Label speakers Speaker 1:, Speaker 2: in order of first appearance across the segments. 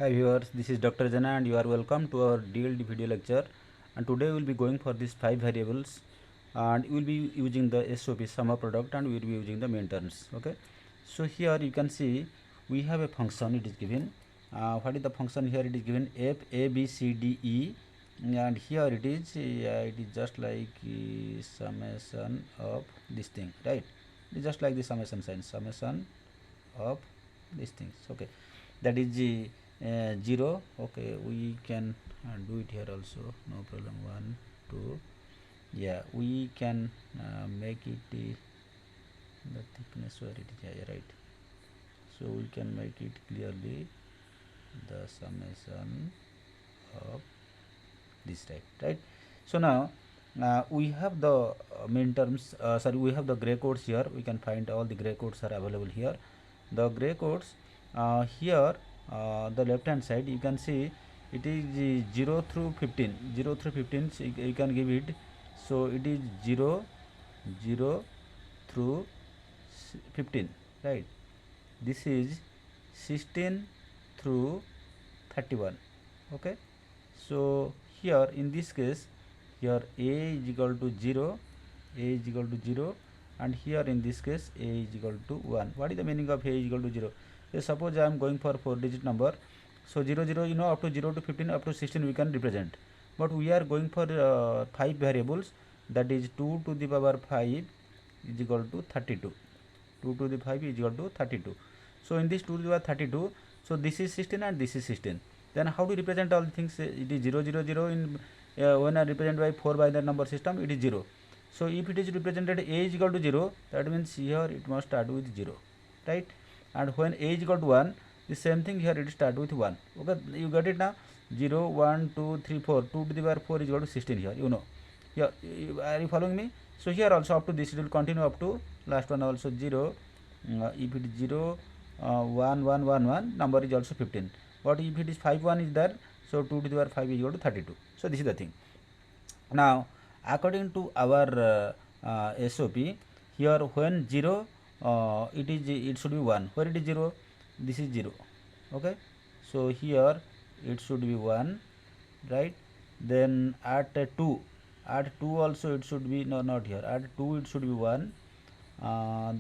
Speaker 1: Hi viewers, this is Dr. Jana and you are welcome to our DLD video lecture. And today we will be going for these 5 variables and we will be using the SOP sum of product and we will be using the MINTERMS. Okay. So here you can see we have a function, it is given. What is the function here? It is given f a b c d e, and here it is just like summation of this thing, right? It is just like the summation sign, summation of these things. Okay, that is 0. Okay, we can do it here also, no problem. 1 2, yeah, we can make it the thickness where it is, yeah, right. So we can make it clearly the summation of this type, right? So now we have the main terms, sorry, we have the gray codes here. We can find all the gray codes are available here. The gray codes here, the left hand side you can see it is 0 through 15, 0 through 15, so you can give it. So it is 0 0 through 15, right? This is 16 through 31. Okay, so here in this case, here a is equal to 0, a is equal to 0, and here in this case a is equal to 1. What is the meaning of a is equal to 0? Suppose I am going for 4 digit number, so 0 0, you know, up to 0 to 15, up to 16 we can represent, but we are going for 5 variables, that is 2 to the power 5 is equal to 32. 2 to the 5 is equal to 32. So in this 2 to the power 32, so this is 16 and this is 16. Then how to represent all things? It is 0 0 0 in when I represent by 4 by the number system, it is 0. So if it is represented a is equal to 0, that means here it must start with 0, right? And when a is equal to 1, the same thing here, it start with 1. Okay, you got it now? 0 1 2 3 4, 2 to the power 4 is equal to 16 here, you know. Here, are you following me? So here also up to this it will continue up to last one also 0. If it is 0 1 1 1 1, number is also 15. But if it is 5 1 is there, so 2 to the power 5 is equal to 32. So this is the thing. Now according to our SOP, here when 0, it should be 1. Where it is 0? This is 0. Okay, so here it should be 1, right? Then at 2, at 2 also it should be, no, not here, at 2 it should be 1.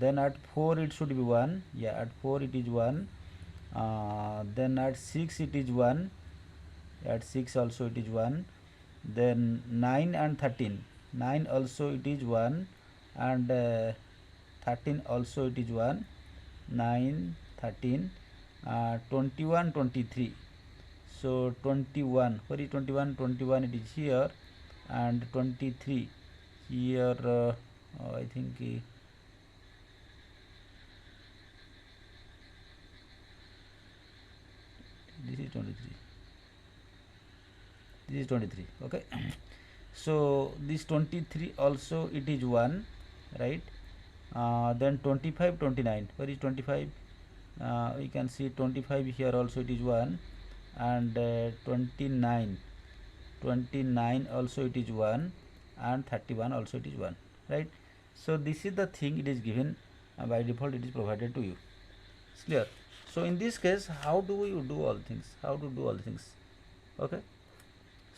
Speaker 1: Then at 4 it should be 1, yeah, at 4 it is 1. Then at 6 it is 1, at 6 also it is 1. Then 9 and 13, 9 also it is 1, and 13 also it is 1, 9 13, 21 23. So 21, where is 21? 21 it is here, and 23 here. I think this is 23, this is 23. Okay, so this 23 also it is 1, right? Then 25 29, where is 25? We can see 25 here also it is 1, and 29 29 also it is 1, and 31 also it is 1, right? So this is the thing, it is given by default, it is provided to you. It's clear? So in this case, how do you do all things? How to do all things? Okay,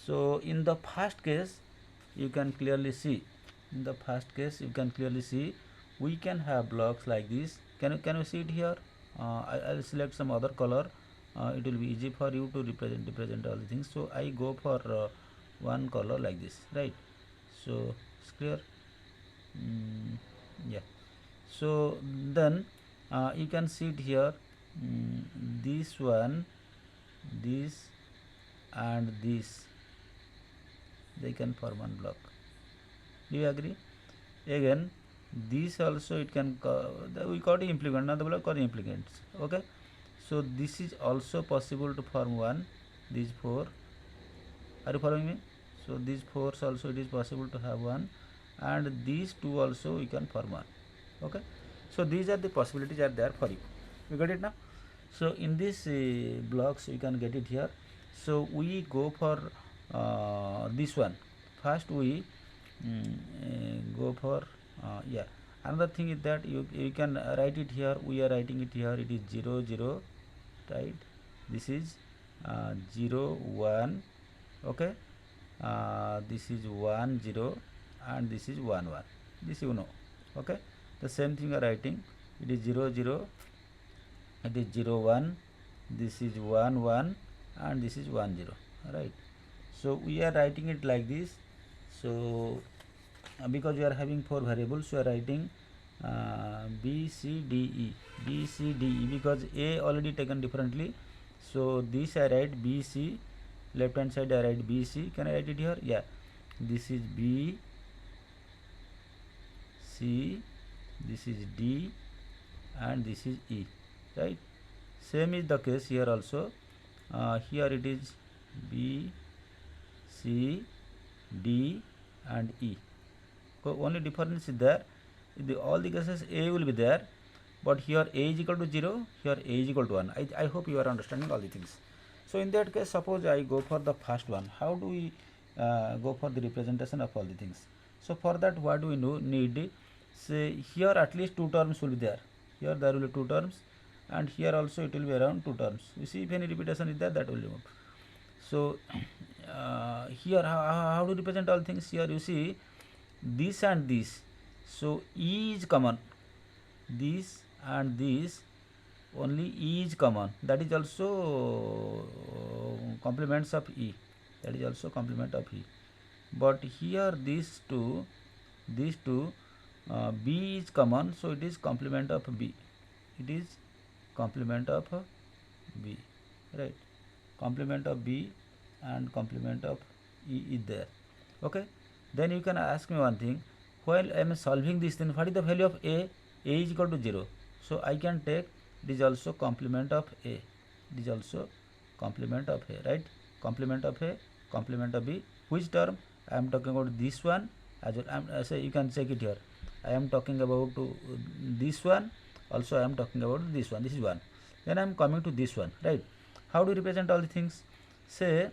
Speaker 1: so in the first case you can clearly see, in the first case you can clearly see we can have blocks like this. Can you see it here? I'll select some other color. It will be easy for you to represent all the things. So I go for one color like this, right? So it's clear. Yeah, so then you can see it here, this one, this, and this, they can form one block. Do you agree? Again, this also it can we call it implement, another block called implements. Okay, so this is also possible to form one, these 4. Are you following me? So these 4s also it is possible to have one, and these 2 also we can form one. Okay, so these are the possibilities are there for you. You got it now? So in these blocks you can get it here. So we go for this one. First we go for yeah, another thing is that you can write it here. We are writing it here, it is 0 0, right? This is 0 1, okay, this is 1 0 and this is 1 1, this you know, okay. The same thing you are writing, it is 0 0, it is 0 1, this is 1 1 and this is 1 0, right. So we are writing it like this. So because we are having 4 variables, we are writing B C D E, B C D E, because A already taken differently. So this I write B C, left hand side I write B C. Can I write it here? Yeah, this is B C, this is D and this is E, right. Same is the case here also. Here it is B C D and E. So only difference is there, all the cases A will be there, but here A is equal to 0, here A is equal to 1. I hope you are understanding all the things. So in that case, suppose I go for the first one. How do we go for the representation of all the things? So for that, what do we need? Say here at least 2 terms will be there. Here there will be 2 terms, and here also it will be around 2 terms. You see, if any repetition is there, that will remove. So here how to represent all things? Here you see this and this. So E is common. This and this, only E is common. That is also complements of E. That is also complement of E. But here these two, B is common, so it is complement of B. It is complement of B, right? Complement of B and complement of E is there. Okay. Then you can ask me one thing. While I am solving this thing, what is the value of A? A is equal to 0. So I can take it is also complement of A. It is also complement of A, right? Complement of A, complement of B. Which term? I am talking about this one. As well, say you can check it here. I am talking about this one. Also I am talking about this one. This is one. Then I am coming to this one, right? How do you represent all the things? Say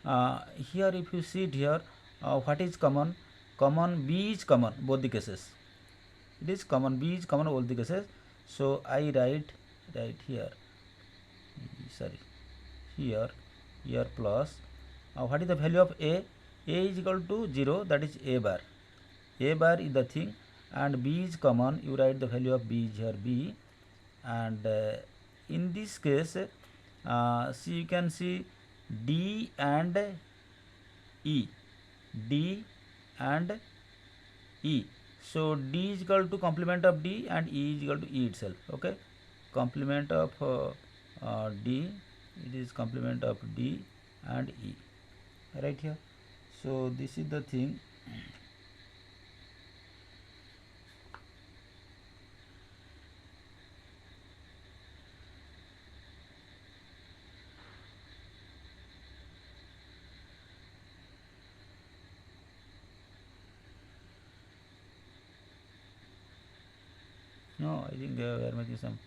Speaker 1: here if you see it here, what is common? Common B is common both the cases. It is common, B is common both the cases. So I write here, sorry, here plus what is the value of A? A is equal to 0, that is A bar. A bar is the thing, and B is common. You write the value of B is here B, and in this case, see, you can see D and E, D and E. So D is equal to complement of D and E is equal to E itself. Okay, complement of D, it is complement of D and E, right here. So this is the thing. No, I think we are making something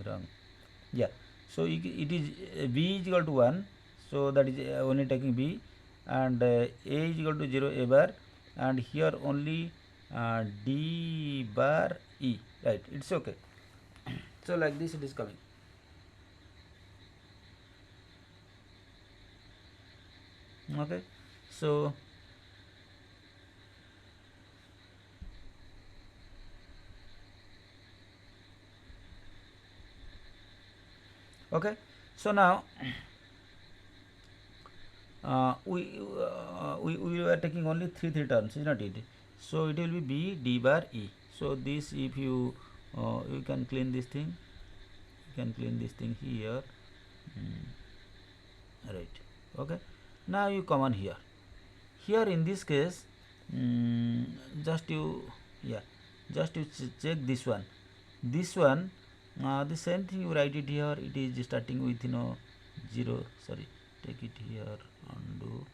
Speaker 1: wrong. Yeah, so it is B is equal to 1, so that is only taking B, and A is equal to 0 A bar, and here only D bar E, right? It's okay. So like this it is coming. Okay, so okay, so now we were taking only three terms, is not it? So it will be B D bar E. So this, if you you can clean this thing, here, right? Okay, now you come on here. Here in this case, just you check this one. The same thing you write it here. It is starting with 0. Sorry, take it here, undo.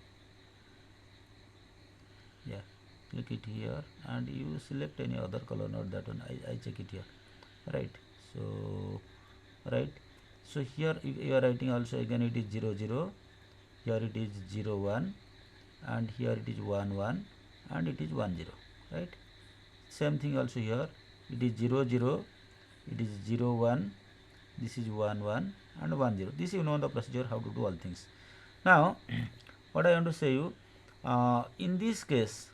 Speaker 1: Yeah, click it here and you select any other color, not that one. I check it here, right? So here you are writing also again, it is 0 0, here it is 0 1, and here it is 1 1, and it is 1 0, right? Same thing also here, it is 0 0, it is 0 1, this is 1 1, and 1 0. This you know the procedure how to do all things. Now what I want to say you, in this case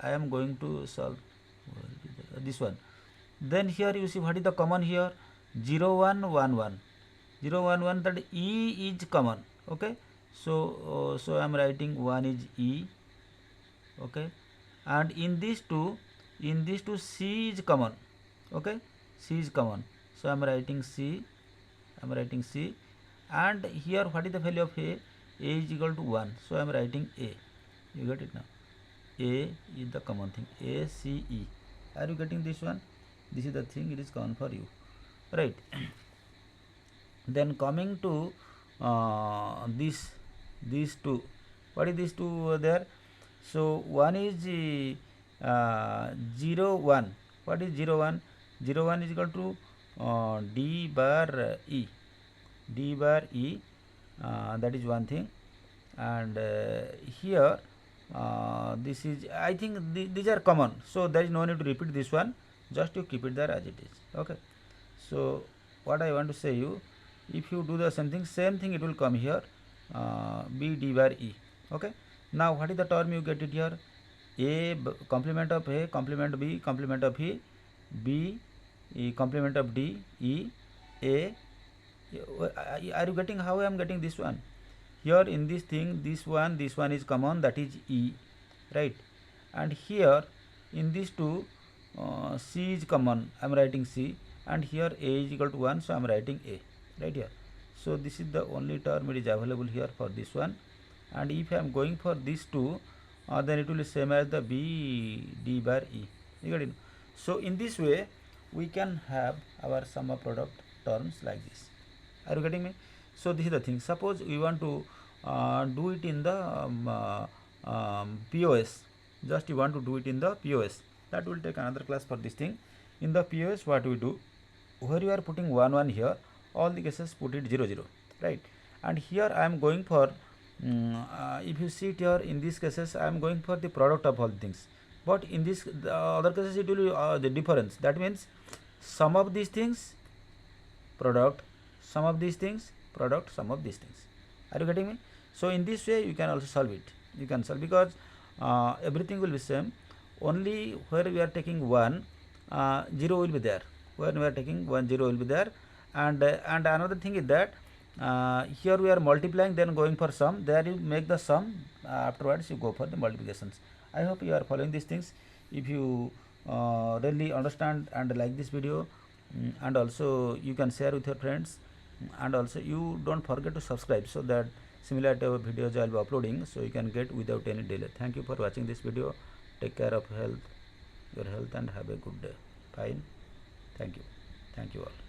Speaker 1: I am going to solve this one. Then here you see what is the common here, 0 1 1 1 0 1 1, that E is common. Okay, so so I am writing 1 is E. Okay, and in these two C is common. Okay, C is common, so I am writing C. And here what is the value of A is equal to 1, so I am writing A. You get it now? A is the common thing, A C E. Are you getting this one? This is the thing, it is common for you, right? Then coming to these two, what is these two there? So one is 0 1. What is 0 1? 0 1 is equal to d bar E. That is one thing. And here this is, I think these are common, so there is no need to repeat this one, just you keep it there as it is. Okay, so what I want to say you, if you do the same thing it will come here, b d bar E. Okay, now what is the term you get it here? A complement of A, complement B, complement of E, B complement of D, E, A. Are you getting how I am getting this one? Here in this thing, this one is common, that is E, right? And here in these two C is common, I am writing C, and here A is equal to 1, so I am writing A, right here. So this is the only term it is available here for this one. And if I am going for these two, then it will be same as the B D bar E. You get it? So in this way we can have our sum of product terms like this. Are you getting me? So this is the thing. Suppose we want to do it in the POS. Just you want to do it in the POS. That will take another class for this thing. In the POS, what we do, where you are putting 1 1 here, all the cases put it 0 0, right? And here I am going for, if you see it here, in these cases I am going for the product of all things. But in this the other cases it will be the difference. That means sum of these things product, sum of these things product, sum of these things. Are you getting me? So in this way you can also solve it. You can solve, because everything will be same. Only where we are taking 1, 0 will be there. When we are taking 1, 0 will be there. And another thing is that here we are multiplying, then going for sum. There you make the sum. Afterwards you go for the multiplications. I hope you are following these things. If you really understand and like this video, and also you can share with your friends, and also you don't forget to subscribe, so that similar type of videos I will be uploading, so you can get without any delay. Thank you for watching this video. Take care of your health, and have a good day. Fine. Thank you all.